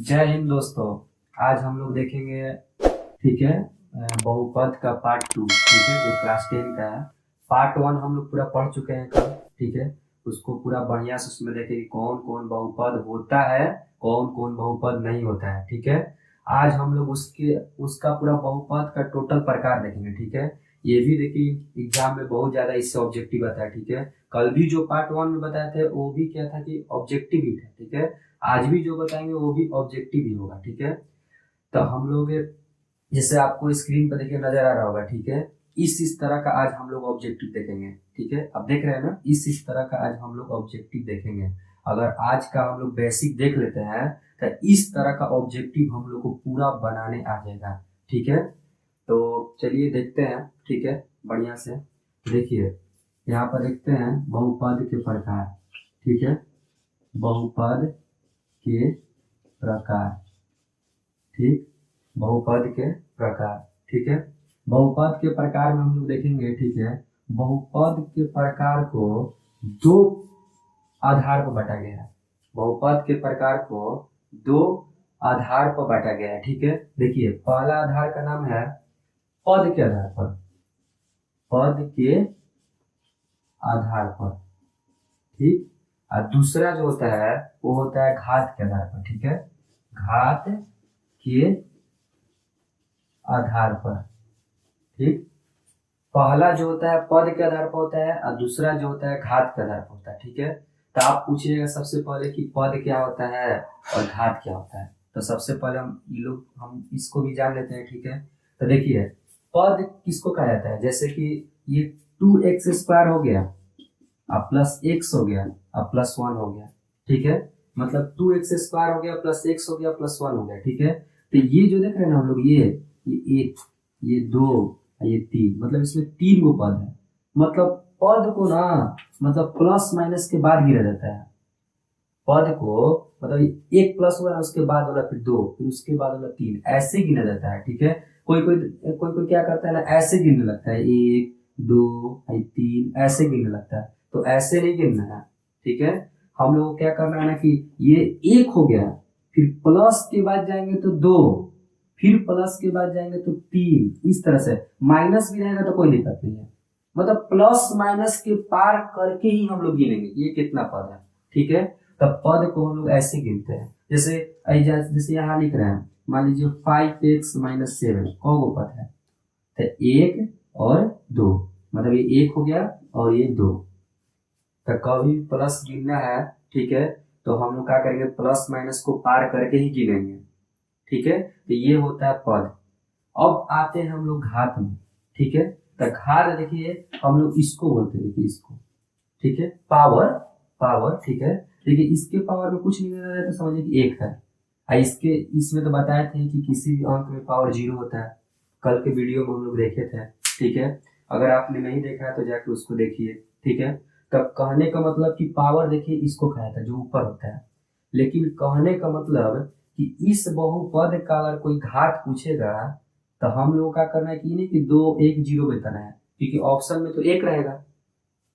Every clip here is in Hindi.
जय हिंद दोस्तों। आज हम लोग देखेंगे, ठीक है, बहुपद का पार्ट 2, ठीक है, जो क्लास 10 का है। पार्ट 1 हम लोग पूरा पढ़ चुके हैं कल, ठीक है। उसको पूरा बढ़िया से उसमें देखेंगे कौन कौन बहुपद होता है, कौन कौन बहुपद नहीं होता है, ठीक है। आज हम लोग उसका पूरा बहुपद का टोटल प्रकार देखेंगे, ठीक है। ये भी देखिए एग्जाम में बहुत ज्यादा इससे ऑब्जेक्टिव आता है, ठीक है। कल भी जो पार्ट 1 में बताए थे वो भी क्या था कि ऑब्जेक्टिव ही था, ठीक है। आज भी जो बताएंगे वो भी ऑब्जेक्टिव ही होगा, ठीक है। तो हम लोग जैसे आपको स्क्रीन पर देखिए नजर आ रहा होगा, ठीक है। इस तरह का आज हम लोग ऑब्जेक्टिव देखेंगे, ठीक है। अब देख रहे हैं ना, इस तरह का आज हम लोग ऑब्जेक्टिव देखेंगे। अगर आज का हम लोग बेसिक देख लेते हैं तो इस तरह का ऑब्जेक्टिव हम लोग को पूरा बनाने आ जाएगा, ठीक है। तो चलिए देखते हैं, ठीक है, बढ़िया से देखिए। यहाँ पर देखते हैं बहुपद के प्रकार, ठीक है। बहुपद के प्रकार, ठीक, बहुपद के प्रकार, ठीक है। बहुपद के प्रकार में हम लोग देखेंगे, ठीक है। बहुपद के प्रकार को दो आधार पर बांटा गया है। बहुपद के प्रकार को दो आधार पर बांटा गया है, ठीक है। देखिए पहला आधार का नाम है पद के आधार पर, पद के आधार पर, ठीक। और दूसरा जो होता है वो होता है घात के आधार पर, ठीक है। घात के आधार पर, ठीक। पहला जो होता है पद के आधार पर होता है और दूसरा जो होता है घात के आधार पर होता है, ठीक है। तो आप पूछिएगा सबसे पहले कि पद क्या होता है और घात क्या होता है। तो सबसे पहले हम इसको भी जान लेते हैं, ठीक है। तो देखिए पद किसको कहा जाता है, जैसे कि ये 2x² हो गया अब प्लस x हो गया अब प्लस 1 हो गया, ठीक है। मतलब 2x² हो गया प्लस x हो गया प्लस 1 हो गया, ठीक है। तो ये जो देख रहे हैं ना हम लोग, ये एक, ये दो, ये तीन, मतलब इसमें 3 गो पद है। मतलब पद को ना, मतलब प्लस माइनस के बाद गिरा जाता है। पद को मतलब एक प्लस हुआ उसके बाद वाला फिर दो, फिर उसके बाद वाला तीन, ऐसे गिना जाता है, ठीक है। कोई क्या करता है ना, ऐसे गिनने लगता है, एक दो तीन, ऐसे गिनने लगता है। तो ऐसे नहीं गिनना है, ठीक है। हम लोग को क्या करना है ना कि ये एक हो गया, फिर प्लस के बाद जाएंगे तो दो, फिर प्लस के बाद जाएंगे तो तीन, इस तरह से। माइनस भी रहेगा तो कोई दिक्कत नहीं है, मतलब प्लस माइनस के पार करके ही हम लोग गिनेंगे ये कितना पद है, ठीक है। तब पद को हम लोग ऐसे गिनते हैं, जैसे यहाँ लिख रहे हैं, मान लीजिए 5x - 7 कौ गो पद है, तो एक और दो, मतलब ये एक हो गया और ये दो। तो कभी प्लस गिनना है, ठीक है, तो हम लोग क्या करेंगे, प्लस माइनस को पार करके ही गिनेंगे, ठीक है। तो ये होता है पद। अब आते हैं हम लोग घात में, ठीक है। तो घात देखिए हम लोग इसको बोलते हैं, देखिए इसको, ठीक है, पावर, पावर, ठीक है। देखिए इसके पावर में कुछ नहीं मिला है तो समझिए कि एक है। इसके इसमें तो बताए थे कि किसी भी अंक में पावर 0 होता है, कल के वीडियो में हम लोग देखे थे, ठीक है। अगर आपने नहीं देखा है तो जाके उसको देखिए, ठीक है। तब कहने का मतलब कि पावर देखिए इसको कहा था जो ऊपर होता है, लेकिन कहने का मतलब कि इस बहुपद का अगर कोई घात पूछेगा तो हम लोगों का करना है कि नहीं कि 2 1 0 बताना है, क्योंकि ऑप्शन में तो एक रहेगा,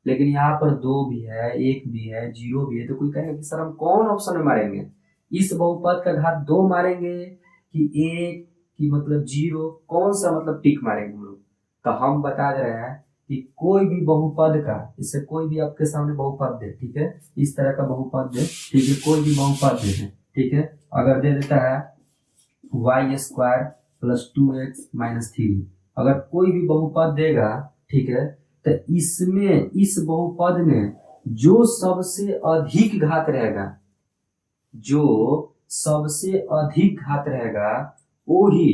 लेकिन यहाँ पर 2 भी है, 1 भी है, 0 भी है। तो कोई कहेगा कि सर हम कौन ऑप्शन में मारेंगे, इस बहुपद का घात 2 मारेंगे कि 1 की मतलब 0, कौन सा मतलब टिक मारेंगे हम लोग। तो हम बता दे रहे हैं कि कोई भी बहुपद का, इससे कोई भी आपके सामने बहुपद दे, ठीक है, इस तरह का बहुपद दे, ठीक है, कोई भी बहुपद दे दे, ठीक है। अगर दे देता है y² + 2x - 3, अगर कोई भी बहुपद देगा, ठीक है, तो इसमें इस बहुपद में जो सबसे अधिक घात रहेगा, जो सबसे अधिक घात रहेगा वो ही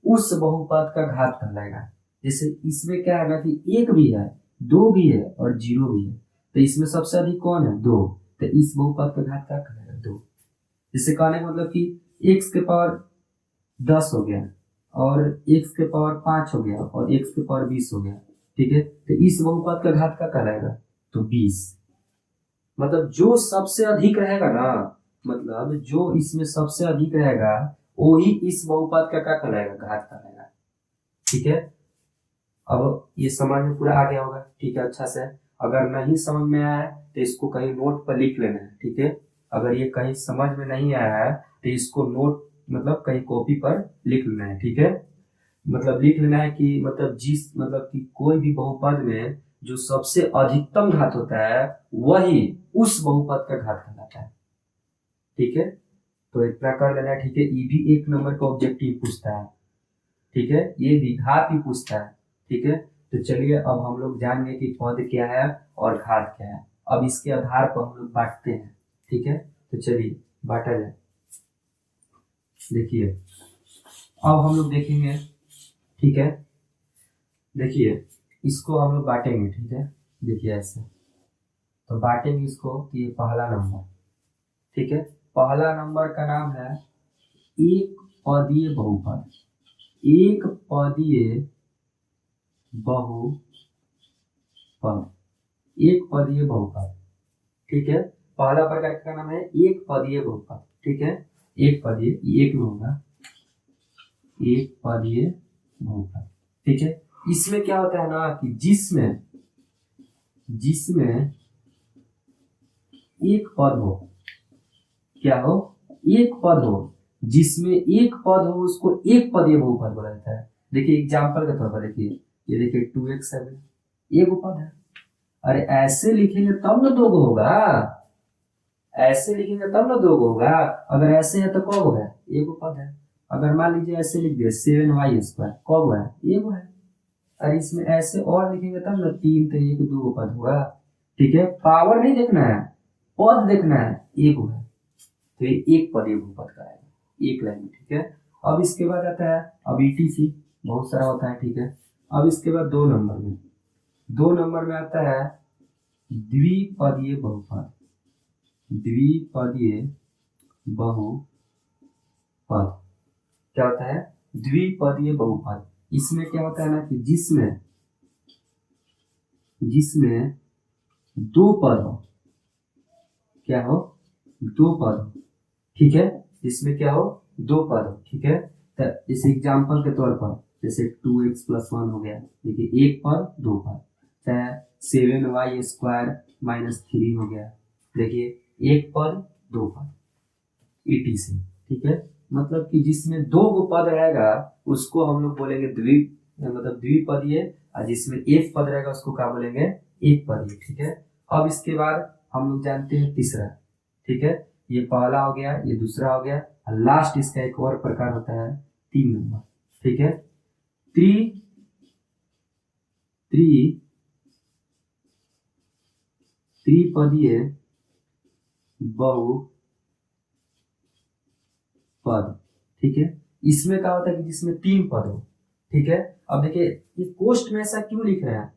उस बहुपद का घात कहलाएगा। जैसे इसमें क्या है ना कि एक भी है, दो भी है और 0 भी है, तो इसमें सबसे अधिक कौन है, दो, तो इस बहुपद का घात क्या कहलाएगा, दो। जिससे कहने का मतलब कि x के पावर 10 हो गया और x के पावर 5 हो गया और x के पावर 20 हो गया, ठीक है। तो इस बहुपद का घात क्या कहलाएगा, तो 20। मतलब जो सबसे अधिक रहेगा ना, मतलब जो इसमें सबसे अधिक रहेगा वो ही इस बहुपद का क्या कहलाएगा, घात कहलाएगा, ठीक है। अब ये समझ में पूरा आ गया होगा, ठीक है, अच्छा से। अगर नहीं समझ में आया है तो इसको कहीं नोट पर लिख लेना है, ठीक है। अगर ये कहीं समझ में नहीं आया है तो इसको नोट मतलब कहीं कॉपी पर लिख लेना है, ठीक है। मतलब लिख लेना है कि मतलब जिस मतलब कि कोई भी बहुपद में जो सबसे अधिकतम घात होता है वही उस बहुपद का घात कहलाता है, ठीक है। तो इतना कर लेना है, ठीक है। ये भी एक नंबर का ऑब्जेक्टिव पूछता है, ठीक है। ये भी घात ही पूछता है, ठीक है। तो चलिए अब हम लोग जान गए कि पद क्या है और घात क्या है। अब इसके आधार पर हम लोग बांटते हैं, ठीक है। तो चलिए बांटा जाए। देखिए अब हम लोग देखेंगे, ठीक है। देखिए इसको हम लोग बांटेंगे, ठीक है। देखिए ऐसे तो बांटेंगे इसको कि ये पहला नंबर, ठीक है। पहला नंबर का नाम है एक पदीय बहुपद, एक पदीय बहुपद, एक पदीय बहुपद, ठीक है। पहला प्रकार का नाम है एक पदीय बहुपद, ठीक है। एक पदीय एक में होगा, एक पदीय बहुपद, ठीक है। इसमें क्या होता है ना कि जिसमें जिसमें एक पद हो, क्या हो, एक पद हो, जिसमें एक पद हो उसको एक पदीय बहुपद बोला जाता है। देखिए एग्जांपल के तौर पर देखिए, ये देखिए 2x7 एक पद है। अरे ऐसे लिखेंगे तब ना दो गो होगा, ऐसे लिखेंगे तब ना दो गो होगा। अगर ऐसे है तो कौ है, एक पद है। अगर मान लीजिए ऐसे लिख दिया 7y² कौ है, एक है। और इसमें ऐसे और लिखेंगे तब ना, तीन तो एक दो पद होगा, ठीक है। पावर नहीं देखना है, पद देखना है, एक है। तो ये एक पदीय बहुपद कराएगा एक लाइन में, ठीक है। अब इसके बाद आता है, अब ETC बहुत सारा होता है, ठीक है। अब इसके बाद 2 नंबर में, 2 नंबर में आता है द्विपदीय बहुपद, द्विपदीय बहुपद क्या होता है, द्विपदीय बहुपद। इसमें क्या होता है ना कि जिसमें जिसमें दो पद हो, क्या हो, दो पद हो, ठीक है। इसमें क्या हो, दो पद हो, ठीक है। तो इस एग्जांपल के तौर पर जैसे 2x+1 हो गया, देखिए एक पद दो पद, चाहे 7y² - 3 हो गया, देखिए एक पद दो पद, ETC, ठीक है। मतलब कि जिसमें दो गो पद रहेगा उसको हम लोग बोलेंगे मतलब द्विपदीय, और जिसमें एक पद रहेगा उसको क्या बोलेंगे, एक पदीय, ठीक है। अब इसके बाद हम लोग जानते हैं तीसरा, ठीक है। ये पहला हो गया, ये दूसरा हो गया, और लास्ट इसका एक और प्रकार होता है 3 नंबर, ठीक है। त्रि त्रि त्रिपदीय बहुपद, ठीक है। इसमें क्या होता है कि जिसमें 3 पद हो, ठीक है। अब देखिए ये पोस्ट में ऐसा क्यों लिख रहे हैं,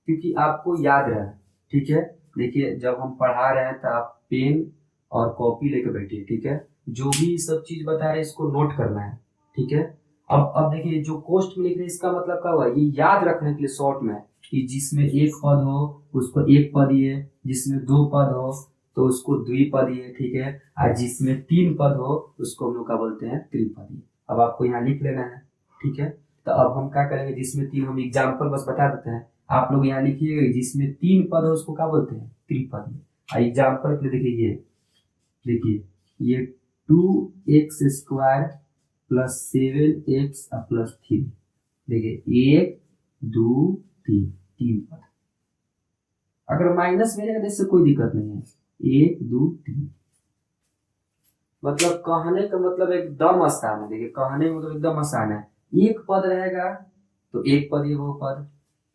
क्योंकि आपको याद रहे, ठीक है। देखिए जब हम पढ़ा रहे हैं तो आप पेन और कॉपी लेके बैठिए, ठीक है। जो भी सब चीज बता रहे हैं इसको नोट करना है, ठीक है। अब देखिए जो पोस्ट में लिख रहे हैं इसका मतलब क्या हुआ, ये याद रखने के लिए शॉर्ट में, कि जिसमें एक पद हो उसको एक पदीय, जिसमें दो पद हो तो उसको द्विपदीय, ठीक है। और जिसमें 3 पद हो उसको हम लोग क्या बोलते हैं, त्रिपदीय। अब आपको यहाँ लिख लेना है, ठीक है। तो अब हम क्या करेंगे, जिसमें 3, हम एग्जाम्पल बस बता देते हैं, आप लोग यहाँ लिखिएगा जिसमें 3 पद हो उसको क्या बोलते हैं, त्रिपदीय। एग्जाम्पल के लिए देखिए, ये देखिए ये 2x² + 7x + 3, देखिए 1 2 3, 3 पद। अगर माइनस में रहेगा तो इससे कोई दिक्कत नहीं है, 1 2 3। मतलब कहने का मतलब एकदम आसान है, देखिए कहने का मतलब एकदम आसान है। एक पद रहेगा तो एक पदीय बहुपद,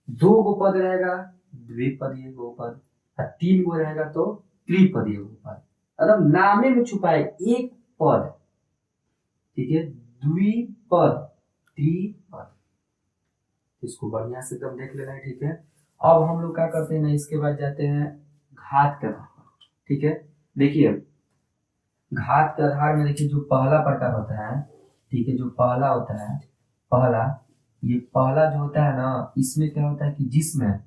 दो गो पद रहेगा द्विपदीय बहुपद, और 3 गो रहेगा तो त्रिपदीय बहुपद। मतलब नामे में छुपा है एक पद, ठीक है। द्विपद त्रिपद, इसको बढ़िया से एकदम देख लेना है, ठीक है। अब हम लोग क्या करते हैं ना, इसके बाद जाते हैं घात के आधार पर, ठीक है। देखिए घात के आधार में देखिए जो पहला प्रकार होता है, ठीक है, जो पहला होता है, पहला, ये पहला जो होता है ना, इसमें क्या होता है कि जिसमें,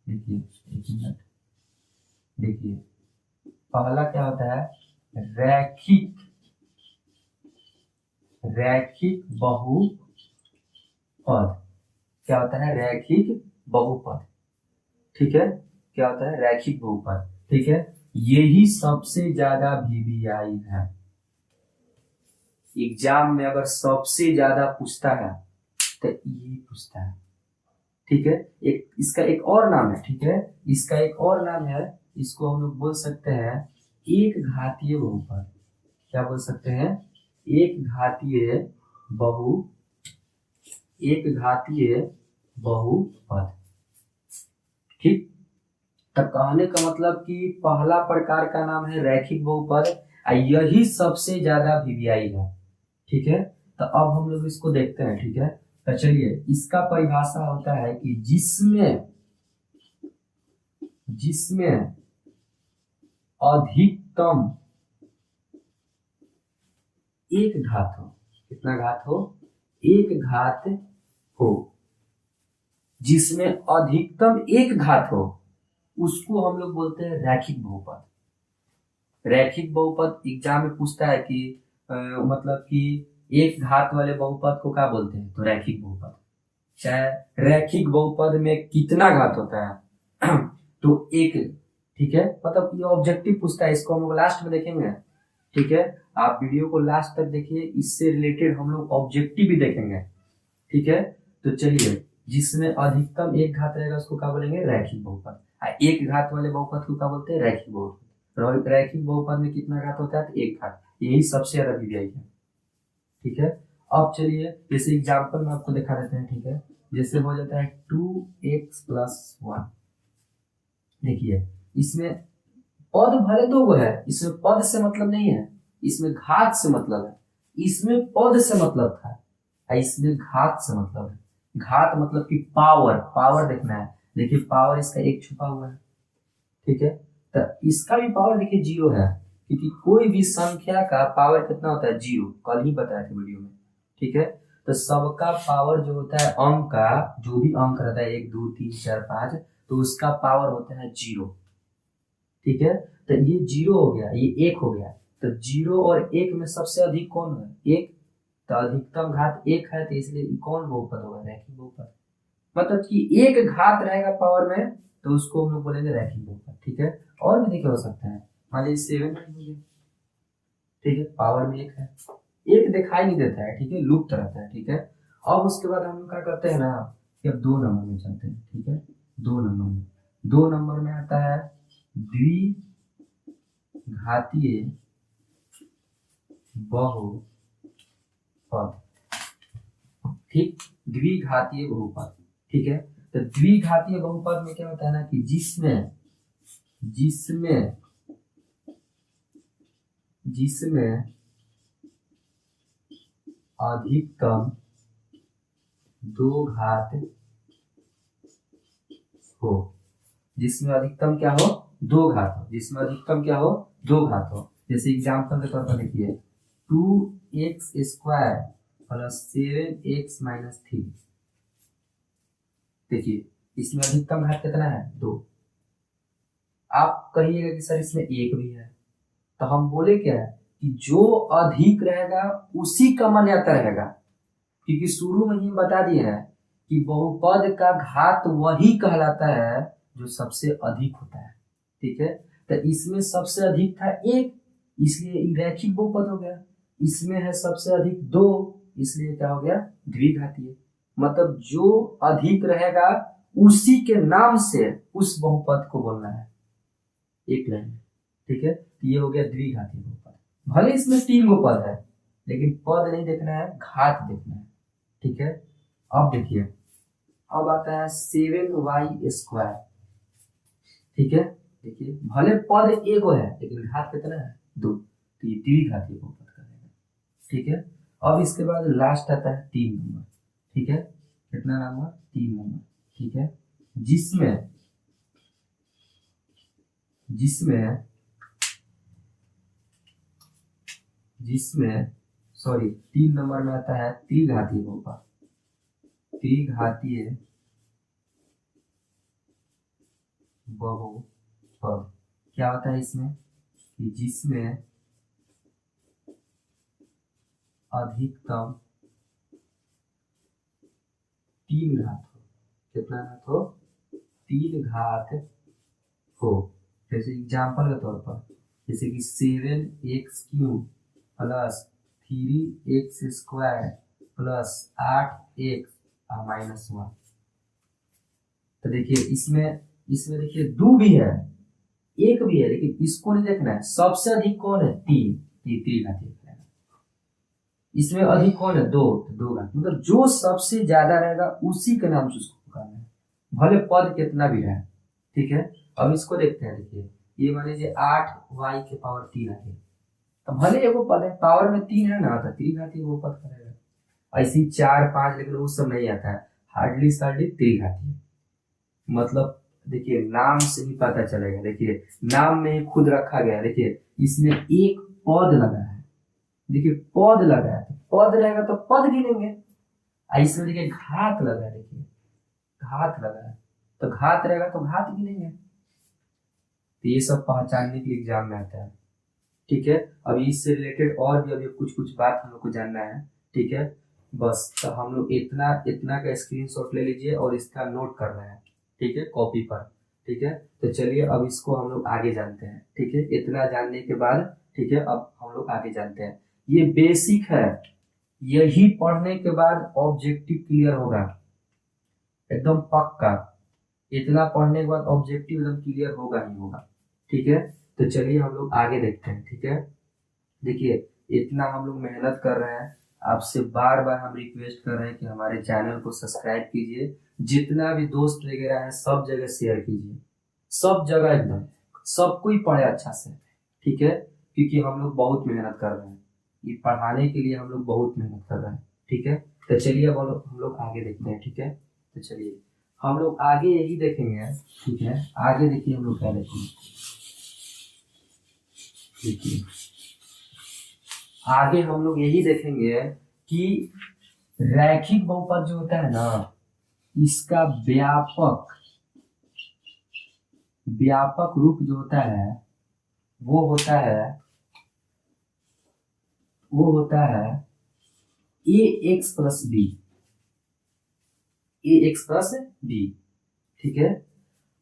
देखिए एक मिनट, देखिए पहला क्या होता है, रैखिक रैखिक बहुपद, क्या होता है, रैखिक बहुपद, ठीक है। क्या होता है, रैखिक बहुपद, ठीक है। यही सबसे ज्यादा VVI है, एग्जाम में अगर सबसे ज्यादा पूछता है तो यही पूछता है, ठीक है। एक इसका एक और नाम है, ठीक है, इसका एक और नाम है, इसको हम लोग बोल सकते हैं एक घातीय बहुपद। क्या बोल सकते हैं? एक घातीय बहु एक घातीय बहुपद, ठीक। तब कहने का मतलब कि पहला प्रकार का नाम है रैखिक बहुपद, यही सबसे ज्यादा वीवीआई है, ठीक है। तो अब हम लोग इसको देखते हैं, ठीक है। तो चलिए, इसका परिभाषा होता है कि जिसमें जिसमें अधिकतम एक घात हो। कितना घात हो? एक घात हो। जिसमें अधिकतम एक घात हो उसको हम लोग बोलते हैं रैखिक बहुपद। रैखिक बहुपद एग्जाम में पूछता है कि मतलब कि एक घात वाले बहुपद को क्या बोलते हैं? तो रैखिक बहुपद। चाहे रैखिक बहुपद में कितना घात होता है तो एक, ठीक है। मतलब ये ऑब्जेक्टिव पूछता है, इसको हम लोग लास्ट में देखेंगे, ठीक है। आप वीडियो को लास्ट तक देखिए, इससे रिलेटेड हम लोग ऑब्जेक्टिव भी देखेंगे, ठीक है। तो चलिए, जिसमें अधिकतम एक घात रहेगा उसको क्या बोलेंगे? रैखिक बहुपद। एक घात वाले बहुपद को क्या बोलते हैं? रैखिक बहुपद। रैखिक बहुपद में कितना घात होता है? तो एक घात। यही सबसे ज्यादा वीवीआई है, ठीक है। अब चलिए, जैसे एग्जाम्पल में आपको दिखा देते हैं, ठीक है। जैसे हो जाता है 2x+1। देखिए, इसमें पद भले दो है, इसमें पद से मतलब नहीं है, इसमें घात से मतलब है। इसमें पद से मतलब था, इसमें घात से मतलब है। घात मतलब कि पावर, पावर देखना है। देखिए, पावर इसका एक छुपा हुआ है, ठीक है। तो इसका भी पावर देखिए 0 है, क्योंकि कोई भी संख्या का पावर कितना होता है? 0। कल ही बताया था वीडियो में, ठीक है। तो सबका पावर जो होता है, अंक का जो भी अंक रहता है 1 2 3 4 5, तो उसका पावर होता है 0, ठीक है। तो ये 0 हो गया, ये 1 हो गया। तो 0 और 1 में सबसे अधिक कौन है? 1। तो अधिकतम घात 1 है, तो इसलिए कौन बहुपद होगा? रैखिक बहुपद। मतलब कि एक घात रहेगा पावर में तो उसको हम लोग बोलेंगे रैखिक बहुपद, ठीक है। और भी देखिए हो सकता है, मान लीजिए 7, ठीक है, पावर में 1 है, एक दिखाई नहीं देता है, ठीक है, लुप्त रहता है, ठीक है। अब उसके बाद हम लोग क्या करते हैं ना, कि अब 2 नंबर में चलते हैं, ठीक है। 2 नंबर में आता है द्विघातीय बहुपद, ठीक। द्विघातीय बहुपद, ठीक है। तो द्विघातीय बहुपद में क्या होता है ना, कि जिसमें जिसमें जिसमें अधिकतम 2 घात हो। जिसमें अधिकतम क्या हो? 2 घात हो। जिसमें अधिकतम क्या हो? 2 घात हो। जैसे एग्जाम्पल के तौर पर देखिए, 2x² + 7x - 3। देखिए, इसमें अधिकतम घात कितना है? 2। आप कहिएगा कि सर इसमें 1 भी है, तो हम बोले क्या है कि जो अधिक रहेगा उसी का मान्यता रहेगा, क्योंकि शुरू में ही बता दिए हैं कि बहुपद का घात वही कहलाता है जो सबसे अधिक होता है, ठीक है। तो इसमें सबसे अधिक था 1, इसलिए रैखिक बहुपद हो गया। इसमें है सबसे अधिक 2, इसलिए क्या हो गया? द्विघातीय। मतलब जो अधिक रहेगा उसी के नाम से उस बहुपद को बोलना है, एक लाइन, ठीक है। तो ये हो गया द्विघाती बहुपद। भले इसमें 3 गो पद है, लेकिन पद नहीं देखना है, घात देखना है, ठीक है। अब देखिए, अब आता है 7y², ठीक है। देखिए, भले पद एगो है लेकिन घात कितना है? 2। तो ये द्विघाती बहुपद करेगा, ठीक है। अब इसके बाद लास्ट आता है 3 नंबर, ठीक है। कितना नंबर? 3 नंबर, ठीक है। जिसमें जिसमें जिसमें सॉरी, 3 नंबर में आता है त्रिघातीय बहुपद। त्रिघातीय बहुपद क्या होता है इसमें? कि जिसमें अधिकतम 3 घात हो। कितना घात हो? 3 घात हो। जैसे एग्जाम्पल के तौर पर, जैसे कि 7x³ + 3x² प्लस 8x -1। तो देखिए इसमें इसमें देखिए 2 भी है, 1 भी है, लेकिन इसको नहीं देखना है। सबसे अधिक कौन है? 3, त्रिघाती। इसमें अधिक कौन है? 2, तो 2 घात। मतलब जो सबसे ज्यादा रहेगा उसी के नाम से उसको पुकारना है, भले पद कितना भी रहे। ठीक है, अब इसको देखते हैं। देखिए ये मान लीजिए 8y⁻3 आ गया, तो भले एगो पद है, पावर में 3 है ना, तो त्रिघाती वो पद करेगा। ऐसी 4, 5, लेकिन वो सब नहीं आता है, हार्डली सार्डली त्रिघाती। मतलब देखिए नाम से ही पता चलेगा। देखिए नाम में ही खुद रखा गया। देखिए इसमें एक पद लगा है, देखिए पद लगा है, तो पद रहेगा तो पद गिनेंगे। इसमें देखिए घात लगा है, देखिए घात लगा है, तो घात रहेगा तो घात गिनेंगे। तो ये सब पहचानने के लिए एग्जाम में आता है। ठीक है, अभी इससे रिलेटेड और भी अभी कुछ कुछ बात हम लोग को जानना है। ठीक है, बस तो हम लोग इतना इतना का स्क्रीनशॉट ले लीजिए और इसका नोट करना है। ठीक है, कॉपी पर। ठीक है, तो चलिए अब इसको हम लोग आगे जानते हैं। ठीक है, इतना जानने के बाद ठीक है, अब हम लोग आगे जानते हैं। ये बेसिक है, यही पढ़ने के बाद ऑब्जेक्टिव क्लियर होगा एकदम पक्का। इतना पढ़ने के बाद ऑब्जेक्टिव एकदम क्लियर होगा ही होगा। ठीक है, तो चलिए हम लोग आगे देखते हैं। ठीक है, देखिए इतना हम लोग मेहनत कर रहे हैं, आपसे बार बार हम रिक्वेस्ट कर रहे हैं कि हमारे चैनल को सब्सक्राइब कीजिए, जितना भी दोस्त वगैरह है सब जगह शेयर कीजिए, सब जगह एकदम सब कोई पढ़े अच्छा से। ठीक है, क्योंकि हम लोग बहुत मेहनत कर रहे हैं, ये पढ़ाने के लिए हम लोग बहुत मेहनत कर रहे हैं। ठीक है, तो चलिए अब हम लोग आगे देखते हैं। ठीक है, तो चलिए हम लोग आगे यही देखेंगे। ठीक है, आगे देखिए हम लोग क्या देखेंगे। देखिए आगे हम लोग यही देखेंगे कि रैखिक बहुपद जो होता है ना, इसका व्यापक व्यापक रूप जो होता है वो होता है ax plus b, ax plus b। ठीक है,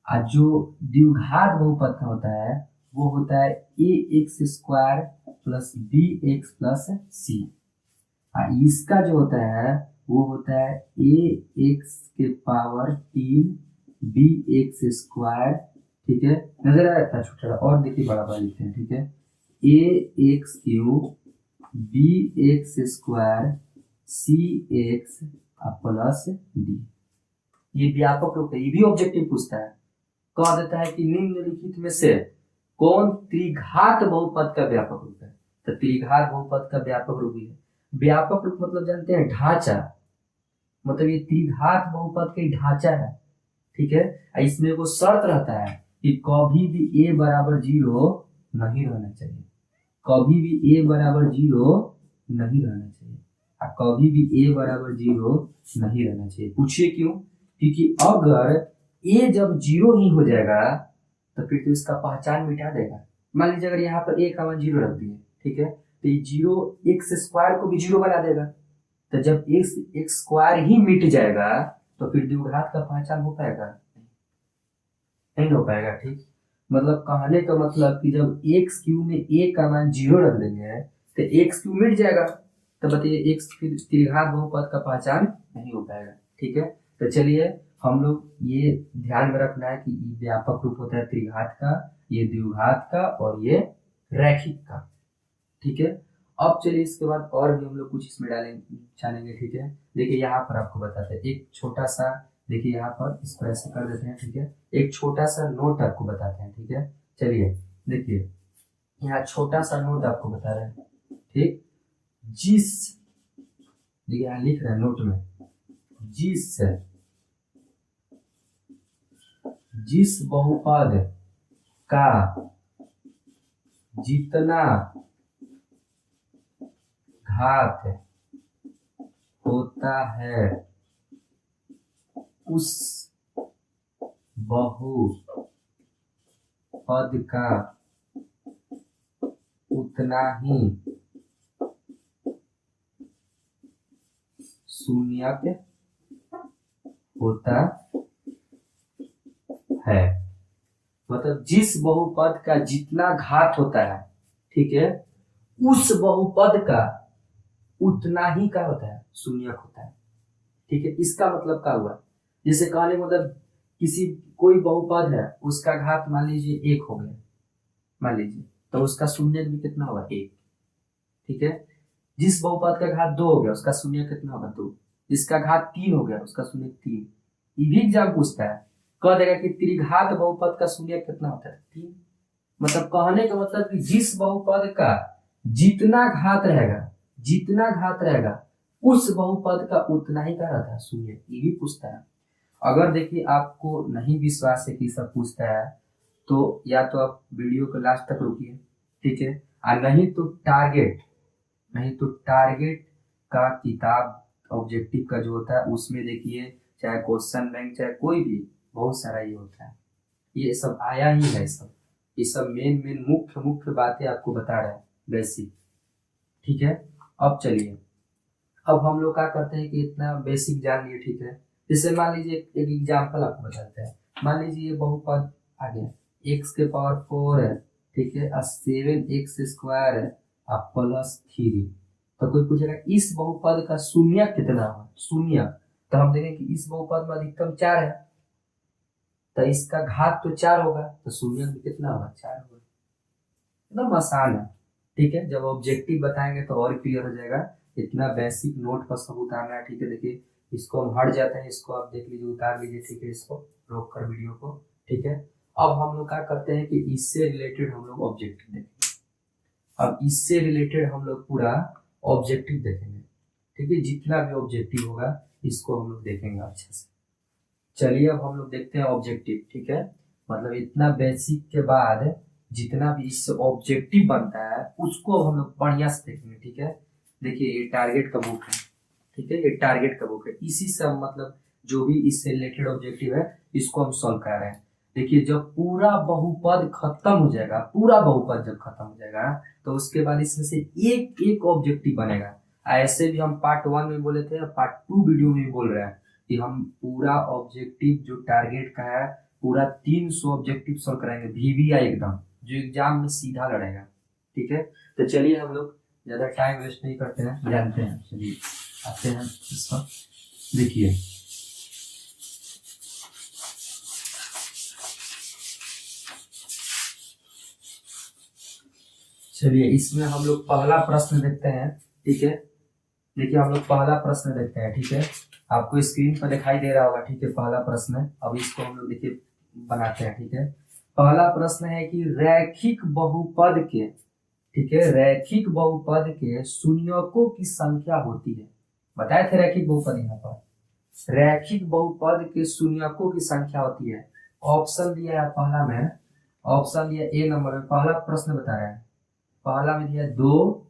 और जो द्विघात बहुपद का होता है वो होता है ax² plus bx plus c। इसका जो होता है वो होता है ax⁻3 bx²। ठीक है, नजर आया था छोटा, और देखिए बड़ा बड़ा लिखते हैं। ठीक है, ax³ bx² cx plus d। ये व्यापक रूप है, ये भी ऑब्जेक्टिव पूछता है। कह देता है कि निम्नलिखित में से कौन त्रिघात बहुपद का व्यापक रूप है, तो त्रिघात बहुपद का व्यापक रूप ही है। व्यापक रूप मतलब जानते हैं, ढांचा, मतलब ये त्रिघात बहुपद का ढांचा है। ठीक है, इसमें वो शर्त रहता है कि कभी भी a बराबर 0 नहीं रहना चाहिए, कभी भी a बराबर 0 नहीं रहना चाहिए, कभी भी a बराबर 0 नहीं रहना चाहिए। पूछिए क्यों? क्योंकि अगर a जब 0 ही हो जाएगा तो फिर तो इसका पहचान मिटा देगा। मान लीजिए अगर यहाँ पर a का मान 0 रख दिए, ठीक है, तो ये 0 x² को भी 0 बना देगा। तो जब x² ही मिट जाएगा तो फिर द्विघात का पहचान हो पाएगा? नहीं हो पाएगा। ठीक, मतलब कहने का मतलब कि जब x³ में a का मान 0 रख देंगे तो x³ मिट जाएगा, तो बताइए x फिर त्रिघात बहुपद का पहचान नहीं हो पाएगा। ठीक है, तो चलिए हम लोग ये ध्यान में रखना है कि व्यापक रूप होता है त्रिघात का, ये द्विघात का, और ये रैखिक का। ठीक है, अब चलिए इसके बाद और भी हम लोग कुछ इसमें जानेंगे। ठीक है, देखिए यहाँ पर आपको बताते हैं एक छोटा सा, देखिए यहाँ पर इसको ऐसे कर देते हैं। ठीक है, एक छोटा सा नोट आपको बताते हैं। ठीक है, चलिए देखिए यहाँ छोटा सा नोट आपको बता रहे हैं। ठीक, देखिए यहाँ लिख रहे हैं नोट में, जिस बहुपद का जितना घात होता है उस बहुपद का उतना ही शून्यक होता है। मतलब जिस बहुपद का जितना घात होता है, ठीक है, उस बहुपद का उतना ही क्या होता है, शून्यक होता है। ठीक है, इसका मतलब क्या हुआ, जैसे कहने का मतलब किसी कोई बहुपद है, उसका घात मान लीजिए 1 हो गया, मान लीजिए, तो उसका शून्यक भी कितना होगा, 1। ठीक है, जिस बहुपद का घात 2 हो गया उसका शून्य कितना होगा, 2। जिसका घात 3 हो गया उसका शून्य 3। ये भी एग्जाम पूछता है, कह देगा कि त्रिघात बहुपद का शून्य कितना होता है, 3। मतलब कहने का मतलब कि जिस बहुपद का जितना घात रहेगा, जितना घात रहेगा, उस बहुपद का उतना ही क्या रहता है, शून्य। ये भी पूछता है। अगर देखिए आपको नहीं विश्वास है कि सब पूछता है, तो या तो आप वीडियो को लास्ट तक रुकिए, ठीक है, और नहीं तो टारगेट का किताब ऑब्जेक्टिव का जो होता है उसमें देखिए, चाहे क्वेश्चन बैंक चाहे कोई भी, बहुत सारा ये होता है, ये सब आया ही है। सब ये सब मेन मेन मुख्य मुख्य बातें आपको बता रहे हैं, बेसिक। ठीक है, अब चलिए, अब हम लोग क्या करते हैं कि इतना बेसिक जान लिए, ठीक है। जैसे मान लीजिए एक एग्जाम्पल आपको बताते हैं। मान लीजिए ये बहुपद आ गया, x के पावर 4 है, ठीक है, और 7x स्क्वायर है, और प्लस 3। तो कोई पूछेगा इस बहुपद का शून्य कितना है, शून्य। तो हम देखें कि इस बहुपद में अधिकतम 4 है, तो इसका घात तो 4 होगा, तो शून्य भी कितना होगा, 4 होगा। एकदम आसान है। ठीक है, जब ऑब्जेक्टिव बताएंगे तो और क्लियर हो जाएगा। इतना बेसिक नोट पर सब उतारना है। ठीक है, देखिए इसको हम हट जाते हैं, इसको आप देख लीजिए, उतार लीजिए, ठीक है, इसको रोक कर वीडियो को। ठीक है, अब हम लोग क्या करते हैं कि इससे रिलेटेड हम लोग ऑब्जेक्टिव देखेंगे। अब इससे रिलेटेड हम लोग पूरा ऑब्जेक्टिव देखेंगे। ठीक है, जितना भी ऑब्जेक्टिव होगा इसको हम लोग देखेंगे अच्छे से। चलिए अब हम लोग देखते हैं ऑब्जेक्टिव। ठीक है, मतलब इतना बेसिक के बाद जितना भी इससे ऑब्जेक्टिव बनता है उसको हम लोग बढ़िया से देखेंगे। ठीक है, देखिए ये टारगेट का बुक है। ठीक है, ये टारगेट का बुक है, इसी से हम मतलब जो भी इससे रिलेटेड ऑब्जेक्टिव है इसको हम सॉल्व कर रहे हैं। देखिए जब पूरा बहुपद खत्म हो जाएगा, पूरा बहुपद जब खत्म हो जाएगा तो उसके बाद इसमें से एक एक ऑब्जेक्टिव बनेगा। ऐसे भी हम पार्ट 1 में बोले थे, पार्ट 2 वीडियो में भी बोल रहे हैं कि हम पूरा ऑब्जेक्टिव जो टारगेट का है पूरा 300 ऑब्जेक्टिव सॉल्व कराएंगे, वीवीआई एकदम, जो एग्जाम में सीधा लड़ेगा। ठीक है, तो चलिए हम लोग ज्यादा टाइम वेस्ट नहीं करते हैं, जानते हैं, चलिए आते हैं इसका। देखिए चलिए इसमें हम लोग पहला प्रश्न देखते हैं। ठीक है, देखिए हम लोग पहला प्रश्न देखते हैं। ठीक है, आपको स्क्रीन पर दिखाई दे रहा होगा। ठीक है, पहला प्रश्न, अब इसको हम लोग देखिए बनाते हैं। ठीक है, पहला प्रश्न है कि रैखिक बहुपद के, ठीक है, रैखिक बहुपद के शून्यकों की संख्या होती है। बताए थे रैखिक बहुपद, यहाँ पर रैखिक बहुपद के शून्यकों की संख्या होती है। ऑप्शन दिया है पहला में, ऑप्शन दिया ए नंबर में, पहला प्रश्न बता रहा है। पहला में दिया है 2,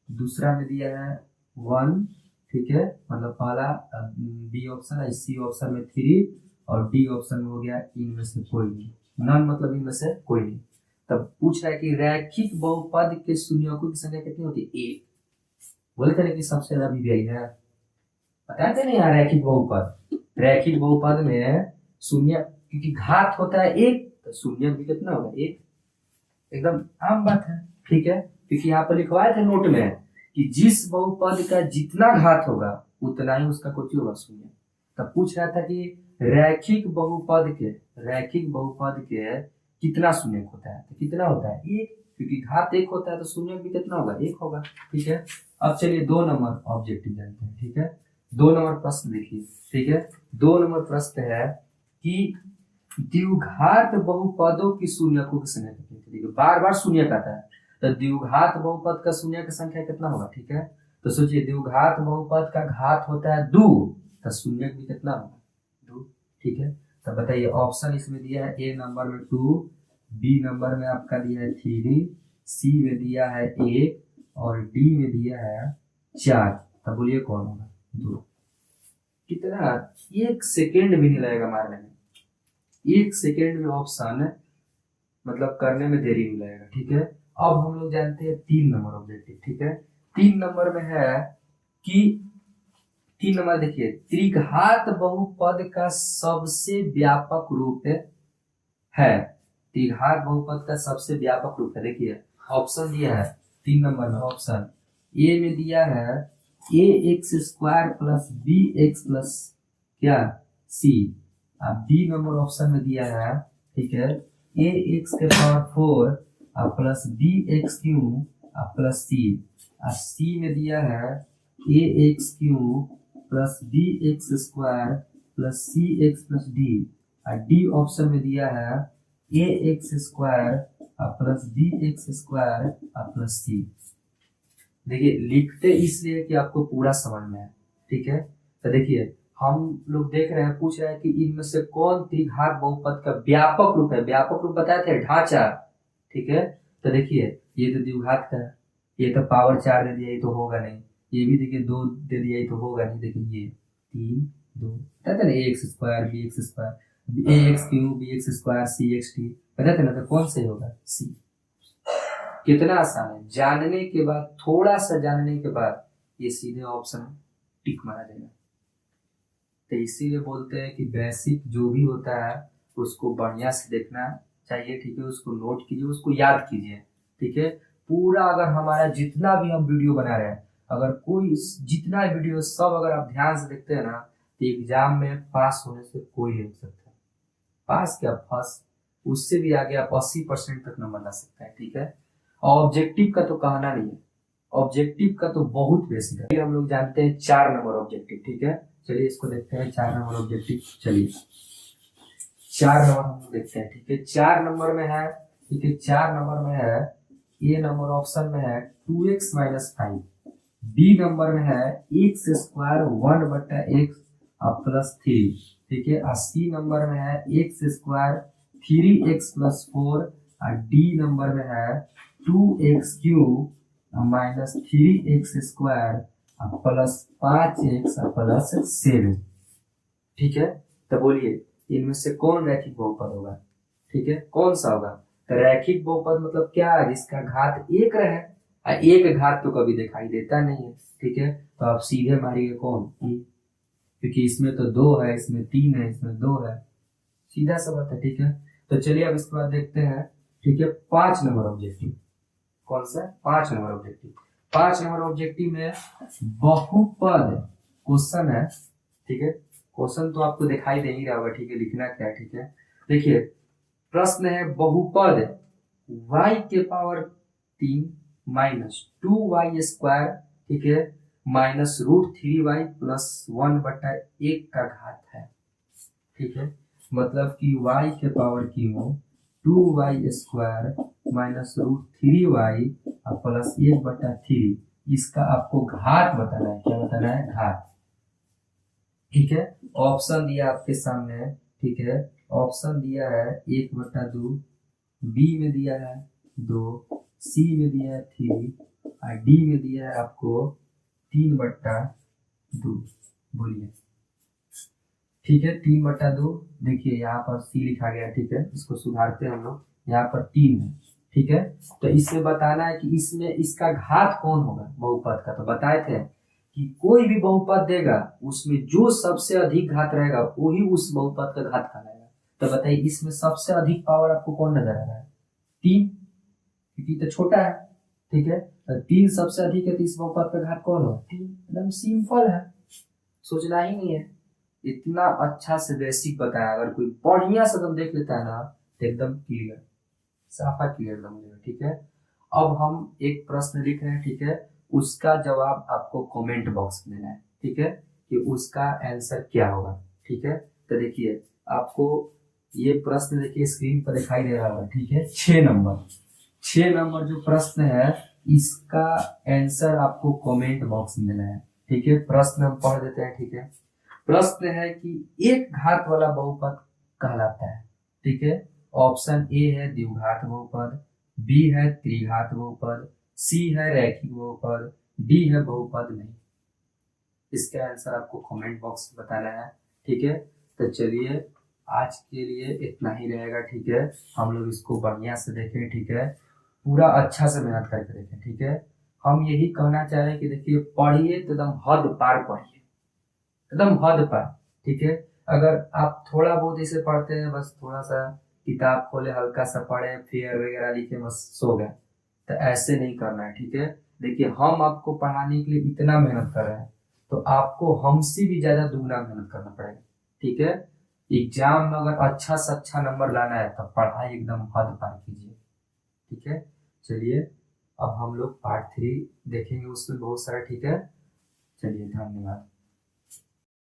दूसरा में दिया है 1। ठीक है, मतलब पहला बी ऑप्शन है, सी ऑप्शन में 3, और डी ऑप्शन में हो गया इनमें से कोई नहीं, नन मतलब इनमें से कोई नहीं। तब पूछ रहा है कि रैखिक बहुपद के शून्यकों की संख्या कितनी होती है, 1। बोले थे कि सबसे ज्यादा वीवीआई है, बताए थे ना यहाँ रैखिक बहुपद, रैखिक बहुपद में शून्य क्योंकि घात होता है 1, तो शून्य भी कितना होगा, 1। एकदम आम बात है। ठीक है, क्योंकि यहाँ पर लिखवाए थे नोट में कि जिस बहुपद का जितना घात होगा उतना ही उसका कुछ होगा, शून्य। तब पूछ रहा था कि रैखिक बहुपद के कितना शून्य होता है, तो कितना होता है, 1, क्योंकि घात 1 होता है तो शून्य भी कितना होगा, 1 होगा। ठीक है, अब चलिए 2 नंबर ऑब्जेक्टिव जानते हैं। ठीक है, 2 नंबर प्रश्न देखिए। ठीक है, 2 नंबर प्रश्न है कि द्विघात बहुपदों की शून्यकों की संख्या कितनी है। बार बार शून्य आता है, तो द्विघात बहुपद का शून्य की संख्या कितना होगा। ठीक है, तो सोचिए द्विघात बहुपद का घात होता है 2, तो शून्य भी कितना होगा, 2। ठीक है, तो बताइए ऑप्शन इसमें दिया है ए नंबर में 2, बी नंबर में आपका दिया है 3, सी में दिया है 1, और डी में दिया है 4। तो बोलिए कौन होगा, 2। कितना, 1 सेकेंड भी नहीं लगेगा मारने में, 1 सेकेंड में ऑप्शन मतलब करने में देरी नहीं लगेगा। ठीक है, अब हम लोग जानते हैं 3 नंबर ऑब्जेक्टिव। ठीक है, 3 नंबर में है कि 3 नंबर देखिए, त्रिघात बहुपद का सबसे व्यापक रूप है। त्रिघात बहुपद का सबसे व्यापक रूप है। देखिए ऑप्शन दिया है 3 नंबर में, ऑप्शन ए में दिया है ए x square plus B X plus क्या सी। अब बी नंबर ऑप्शन में दिया है, ठीक है, ए एक्स के power 4 plus B x cube plus c. C में दिया है ए x cube plus B x square plus c x plus d. D option में दिया है ए x square plus B x square plus c. देखिए लिखते इसलिए कि आपको पूरा समझ में है, ठीक है। तो देखिए हम लोग देख रहे हैं, पूछ रहे हैं कि इनमें से कौन त्रिघात बहुपद का व्यापक रूप है। व्यापक रूप बताए थे ढांचा, ठीक है। तो देखिए ये तो द्विघात का है, ये तो पावर 4 दे दिया, ये तो होगा नहीं। ये भी देखिए 2 दे दिया, ये तो होगा नहीं। देखिए ये 3 2 पता था ना, a x square b x square a x cube b x square c x t, पता था ना। तो कौन सही होगा? सी। कितना आसान है, जानने के बाद, थोड़ा सा जानने के बाद ये सीधे ऑप्शन टिक मारा जाएगा। तो इसीलिए बोलते हैं कि बेसिक जो भी होता है उसको बढ़िया से देखना चाहिए, ठीक है। उसको नोट कीजिए, उसको याद कीजिए, ठीक है। पूरा अगर हमारा जितना भी हम वीडियो बना रहे हैं, अगर कोई जितना वीडियो सब अगर आप ध्यान से देखते हैं ना, तो एग्जाम में पास होने से कोई नहीं हो सकता। पास क्या फर्स्ट, उससे भी आगे आप 80% तक नंबर ला सकते हैं, ठीक है। और ऑब्जेक्टिव का तो कहना नहीं है, ऑब्जेक्टिव का तो बहुत बेसिक है। हम लोग जानते हैं 4 नंबर ऑब्जेक्टिव, ठीक है। चलिए इसको देखते हैं 4 नंबर ऑब्जेक्टिव। चलिए 4 नंबर हम लोग देखते हैं, ठीक है। 4 नंबर में है, ठीक है, 4 नंबर में है, ए नंबर ऑप्शन में है 2x माइनस 5, बी नंबर में है एक्स स्क्वायर 1/x प्लस 3, ठीक है। और सी नंबर में है एक्स स्क्वायर 3x प्लस 4, और डी नंबर में है 2x cube minus 3x square plus 5x plus 7, ठीक है। तो बोलिए इनमें से कौन रैखिक बहुपद होगा, ठीक है, कौन सा होगा? तो रैखिक बहुपद मतलब क्या है? जिसका घात 1 रहे, और एक घात तो कभी दिखाई देता नहीं है, ठीक है। तो आप सीधे मारिए कौन? ई, क्योंकि इसमें तो 2 है, इसमें 3 है, इसमें 2 है, सीधा सा बात है, ठीक है। तो चलिए अब इसके बाद देखते हैं, ठीक है, 5 नंबर ऑब्जेक्टिव। कौन सा? 5 नंबर ऑब्जेक्टिव। 5 नंबर ऑब्जेक्टिव में बहुपद क्वेश्चन है, ठीक है। क्वेश्चन तो आपको दिखाई दे ही रहा होगा, ठीक है। लिखना क्या है, ठीक है। देखिए प्रश्न है बहुपद y के पावर 3 माइनस 2y स्क्वायर, ठीक है, माइनस √3y प्लस 1/1 का घात है, ठीक है। मतलब कि y के पावर क्यों 2y square minus √3y plus 1/3, इसका आपको घात बताना है। क्या बताना है? घात, ठीक है। ऑप्शन दिया आपके सामने, ठीक है। ऑप्शन दिया है 1/2, बी में दिया है 2, सी में दिया है 3, और डी में दिया है आपको 3/2। बोलिए, ठीक है, 3/2। देखिए यहाँ पर सी लिखा गया, ठीक है, इसको सुधारते हैं हम लोग। यहाँ पर 3 है, ठीक है। तो इसमें बताना है कि इसमें इसका घात कौन होगा बहुपद का। तो बताए थे कि कोई भी बहुपद देगा उसमें जो सबसे अधिक घात रहेगा वही उस बहुपद का घात कहलाएगा। तो बताइए इसमें सबसे अधिक पावर आपको कौन नजर आ रहा है? 3, क्योंकि तो छोटा है, ठीक है। तो 3 सबसे अधिक है, तो इस बहुपद का घात कौन होगा? 3। एकदम सिंपल है, सोचना ही नहीं है। इतना अच्छा से बेसिक बताया, अगर कोई बढ़िया से एकदम देख लेता है ना तो एकदम क्लियर, साफा क्लियर एकदम हो जाएगा, ठीक है। अब हम एक प्रश्न लिख रहे हैं, ठीक है, उसका जवाब आपको कमेंट बॉक्स में देना है, ठीक है, कि उसका आंसर क्या होगा, ठीक है। तो देखिए आपको ये प्रश्न देखिए स्क्रीन पर दिखाई दे रहा होगा, ठीक है। 6 नंबर जो प्रश्न है इसका आंसर आपको कमेंट बॉक्स में देना है, ठीक है। प्रश्न हम पढ़ देते हैं, ठीक है। प्रश्न है कि एक घात वाला बहुपद कहलाता है, ठीक है। ऑप्शन ए है द्विघात बहुपद, बी है त्रिघात बहुपद, सी है रैखिक बहुपद, डी है बहुपद नहीं। इसका आंसर आपको कमेंट बॉक्स में बताना है, ठीक है। तो चलिए आज के लिए इतना ही रहेगा, ठीक है। हम लोग इसको बढ़िया से देखें, ठीक है, पूरा अच्छा से मेहनत करके देखें, ठीक है। हम यही कहना चाह रहे हैं कि देखिए पढ़िए तो एकदम हद पार पढ़िए, एकदम हद पार, ठीक है। अगर आप थोड़ा बहुत इसे पढ़ते हैं, बस थोड़ा सा किताब खोले, हल्का सा पढ़े, फेयर वगैरह लिखे, बस सो गए, तो ऐसे नहीं करना है, ठीक है। देखिए हम आपको पढ़ाने के लिए इतना मेहनत कर रहे हैं, तो आपको हमसे भी ज्यादा दुगना मेहनत करना पड़ेगा। ठीक है, एग्जाम में अगर अच्छा से अच्छा नंबर लाना है तो पढ़ाई एकदम हद पार कीजिए। ठीक है, चलिए अब हम लोग पार्ट 3 देखेंगे, उसमें बहुत सारा। ठीक है, चलिए धन्यवाद।